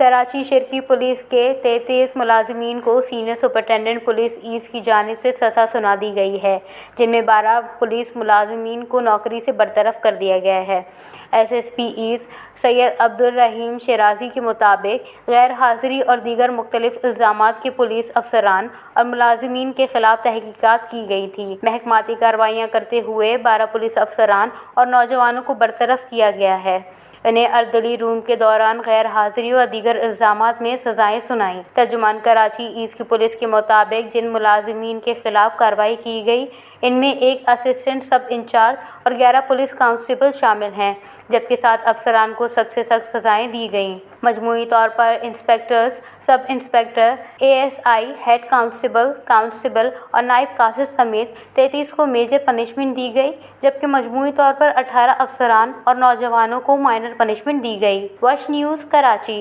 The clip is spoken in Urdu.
کراچی شرقی پولیس کے 33 ملازمین کو سینئر سپرنٹینڈنٹ پولیس ایسٹ کی جانب سے سزا سنا دی گئی ہے، جن میں 12 پولیس ملازمین کو نوکری سے برطرف کر دیا گیا ہے۔ ایس ایس پی ایسٹ سید عبدالرحیم شیرازی کے مطابق غیر حاضری اور دیگر مختلف الزامات کے پولیس افسران اور ملازمین کے خلاف تحقیقات کی گئی تھی۔ محکماتی کارروائیاں کرتے ہوئے 12 پولیس افسران اور نوجوانوں کو برطرف کیا گیا ہے۔ انہیں عرضلی روم کے دوران غیر حاضری اور دیگر الزامات میں سزائیں سنائیں۔ ترجمان کراچی ایسٹ کی پولیس کے مطابق جن ملازمین کے خلاف کارروائی کی گئی، ان میں ایک اسسٹنٹ سب انچارج اور 11 پولیس کانسٹیبل شامل ہیں، جبکہ 7 افسران کو سخت سے سخت سزائیں دی گئیں۔ مجموعی طور پر inspectors, sub inspector, A S I, head constable اور نائب قاصد سمیت 33 کو میجر پنشمنٹ دی گئی، جبکہ مجموعی طور پر 18 افسران اور نوجوانوں کو مائنر پنشمنٹ دی گئی۔ وش نیوز، کراچی۔